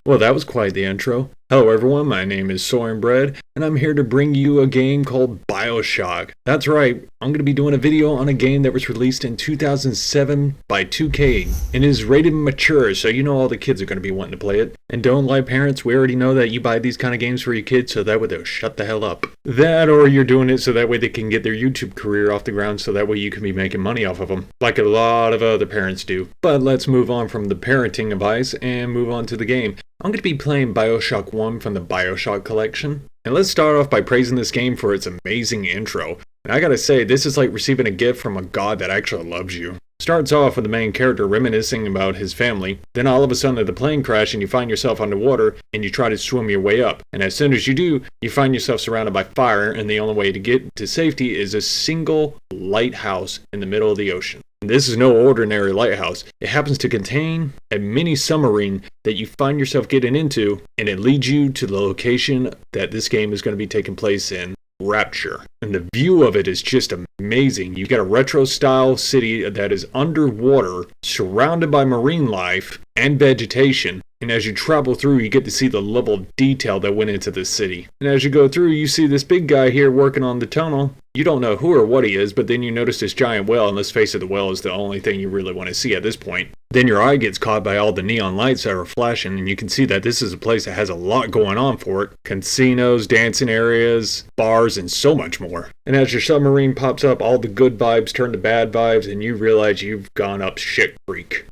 Well, that was quite the intro. Hello everyone, my name is Soaring, and I'm here to bring you a game called Bioshock. That's right, I'm going to be doing a video on a game that was released in 2007 by 2K, and is rated mature, so you know all the kids are going to be wanting to play it. And don't lie parents, we already know that you buy these kind of games for your kids so that way they'll shut the hell up. That or you're doing it so that way they can get their YouTube career off the ground so that way you can be making money off of them, like a lot of other parents do. But let's move on from the parenting advice and move on to the game. I'm going to be playing Bioshock 1 from the Bioshock collection. And let's start off by praising this game for its amazing intro. And I gotta say, this is like receiving a gift from a god that actually loves you. Starts off with the main character reminiscing about his family. Then all of a sudden the plane crash and you find yourself underwater and you try to swim your way up. And as soon as you do, you find yourself surrounded by fire, and the only way to get to safety is a single lighthouse in the middle of the ocean. This is no ordinary lighthouse. It happens to contain a mini submarine that you find yourself getting into, and it leads you to the location that this game is going to be taking place in, Rapture. And the view of it is just amazing. You've got a retro style city that is underwater, surrounded by marine life and vegetation. And as you travel through, you get to see the level of detail that went into this city. And as you go through, you see this big guy here working on the tunnel. You don't know who or what he is, but then you notice this giant whale, and let's face it, the whale is the only thing you really want to see at this point. Then your eye gets caught by all the neon lights that are flashing, and you can see that this is a place that has a lot going on for it. Casinos, dancing areas, bars, and so much more. And as your submarine pops up, all the good vibes turn to bad vibes, and you realize you've gone up shit creek.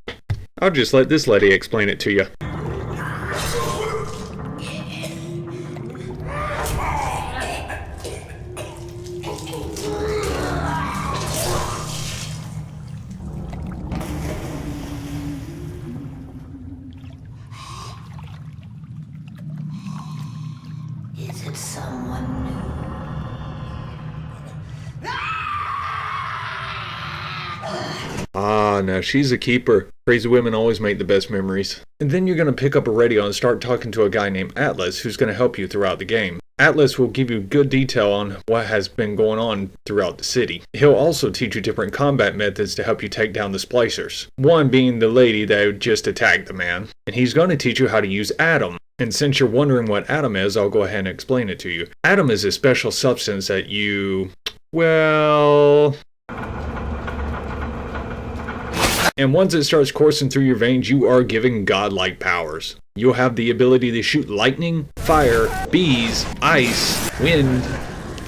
I'll just let this lady explain it to you. Is it someone new? Now she's a keeper. Crazy women always make the best memories. And then you're going to pick up a radio and start talking to a guy named Atlas who's going to help you throughout the game. Atlas will give you good detail on what has been going on throughout the city. He'll also teach you different combat methods to help you take down the splicers. One being the lady that just attacked the man. And he's going to teach you how to use Atom. And since you're wondering what Atom is, I'll go ahead and explain it to you. Atom is a special substance that and once it starts coursing through your veins, you are given godlike powers. You'll have the ability to shoot lightning, fire, bees, ice, wind,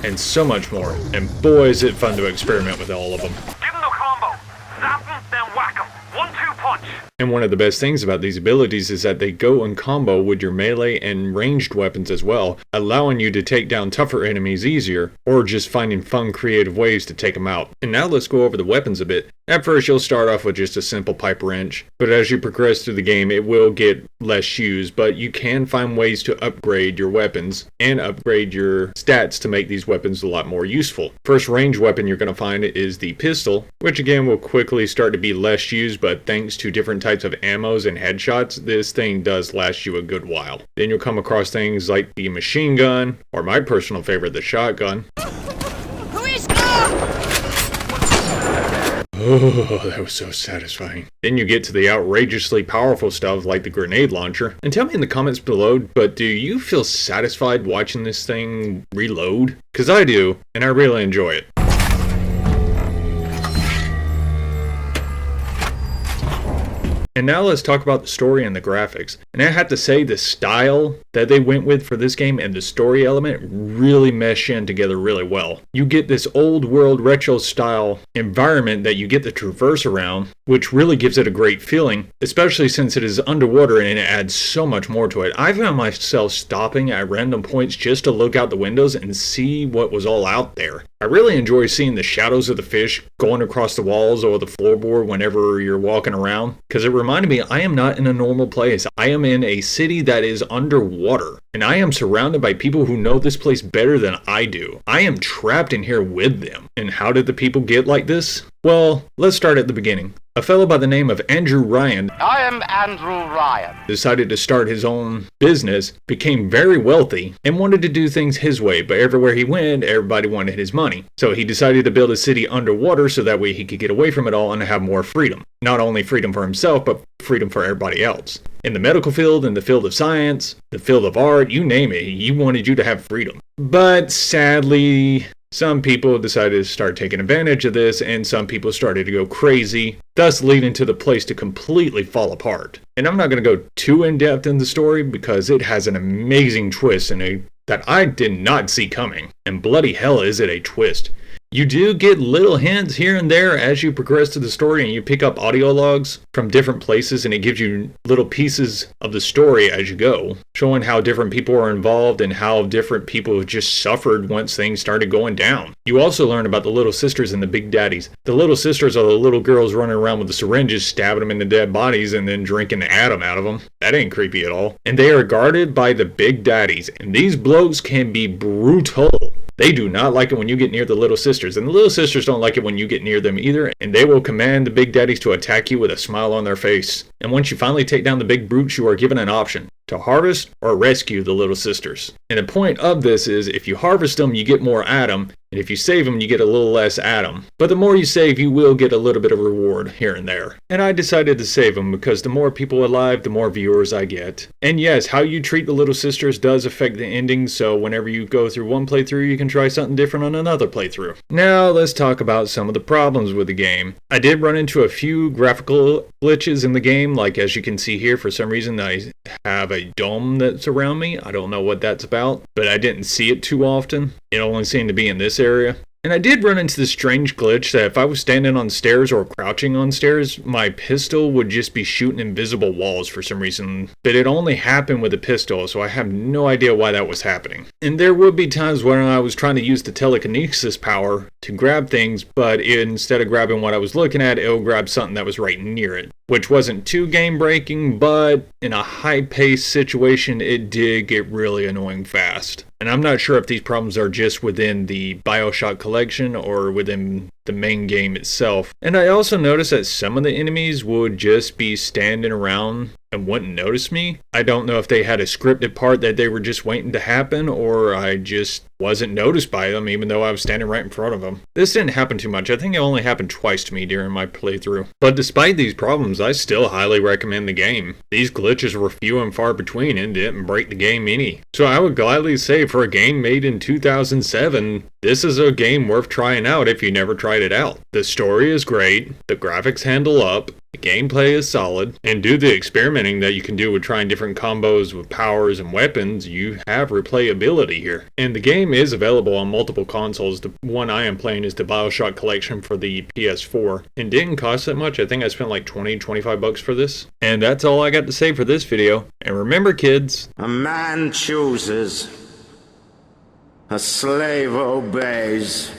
and so much more. And boy, is it fun to experiment with all of them. Give them the combo. Zap them, then whack them. 1-2 punch. And one of the best things about these abilities is that they go in combo with your melee and ranged weapons as well, allowing you to take down tougher enemies easier, or just finding fun creative ways to take them out. And now let's go over the weapons a bit. At first you'll start off with just a simple pipe wrench, but as you progress through the game it will get less used, but you can find ways to upgrade your weapons and upgrade your stats to make these weapons a lot more useful. First range weapon you're going to find is the pistol, which again will quickly start to be less used, but thanks to different types of ammos and headshots, this thing does last you a good while. Then you'll come across things like the machine gun, or my personal favorite, the shotgun. Oh, that was so satisfying. Then you get to the outrageously powerful stuff like the grenade launcher. And tell me in the comments below, but do you feel satisfied watching this thing reload? Because I do, and I really enjoy it. And now let's talk about the story and the graphics. And I have to say the style that they went with for this game and the story element really mesh in together really well. You get this old world retro style environment that you get to traverse around, which really gives it a great feeling, especially since it is underwater and it adds so much more to it. I found myself stopping at random points just to look out the windows and see what was all out there. I really enjoy seeing the shadows of the fish going across the walls or the floorboard whenever you're walking around, because it reminded me I am not in a normal place. I am in a city that is underwater, and I am surrounded by people who know this place better than I do. I am trapped in here with them. And how did the people get like this? Well, let's start at the beginning. A fellow by the name of Andrew Ryan I am Andrew Ryan. decided to start his own business, became very wealthy, and wanted to do things his way, but everywhere he went, everybody wanted his money. So he decided to build a city underwater so that way he could get away from it all and have more freedom. Not only freedom for himself, but freedom for everybody else. In the medical field, in the field of science, the field of art, you name it, he wanted you to have freedom. But sadly, some people decided to start taking advantage of this, and some people started to go crazy, thus leading to the place to completely fall apart. And I'm not going to go too in-depth in the story because it has an amazing twist in it that I did not see coming. And bloody hell is it a twist. You do get little hints here and there as you progress to the story, and you pick up audio logs from different places, and it gives you little pieces of the story as you go, showing how different people are involved and how different people just suffered once things started going down. You also learn about the little sisters and the big daddies. The little sisters are the little girls running around with the syringes, stabbing them into dead bodies and then drinking the atom out of them. That ain't creepy at all. And they are guarded by the big daddies, and these blokes can be brutal. They do not like it when you get near the little sisters, and the little sisters don't like it when you get near them either, and they will command the big daddies to attack you with a smile on their face. And once you finally take down the big brutes, you are given an option to harvest or rescue the little sisters. And the point of this is, if you harvest them, you get more atom, and if you save them, you get a little less atom. But the more you save, you will get a little bit of reward here and there. And I decided to save them because the more people alive, the more viewers I get. And yes, how you treat the little sisters does affect the ending, so whenever you go through one playthrough, you can try something different on another playthrough. Now, let's talk about some of the problems with the game. I did run into a few graphical glitches in the game, like as you can see here, for some reason I have a dome that's around me. I don't know what that's about, but I didn't see it too often. It only seemed to be in this area. And I did run into this strange glitch that if I was standing on stairs or crouching on stairs, my pistol would just be shooting invisible walls for some reason. But it only happened with a pistol, so I have no idea why that was happening. And there would be times when I was trying to use the telekinesis power to grab things, but instead of grabbing what I was looking at, it would grab something that was right near it. Which wasn't too game breaking, but in a high paced situation, it did get really annoying fast. And I'm not sure if these problems are just within the Bioshock collection or within the main game itself. And I also noticed that some of the enemies would just be standing around and wouldn't notice me. I don't know if they had a scripted part that they were just waiting to happen, or I just wasn't noticed by them even though I was standing right in front of them. This didn't happen too much. I think it only happened twice to me during my playthrough. But despite these problems, I still highly recommend the game. These glitches were few and far between and didn't break the game any. So I would gladly say, for a game made in 2007, this is a game worth trying out if you never tried it out. The story is great, the graphics handle up, the gameplay is solid, and due to the experimenting that you can do with trying different combos with powers and weapons, you have replayability here. And the game is available on multiple consoles. The one I am playing is the Bioshock collection for the PS4, and didn't cost that much. I think I spent like $20-25 for this. And that's all I got to say for this video. And remember, kids, a man chooses, a slave obeys.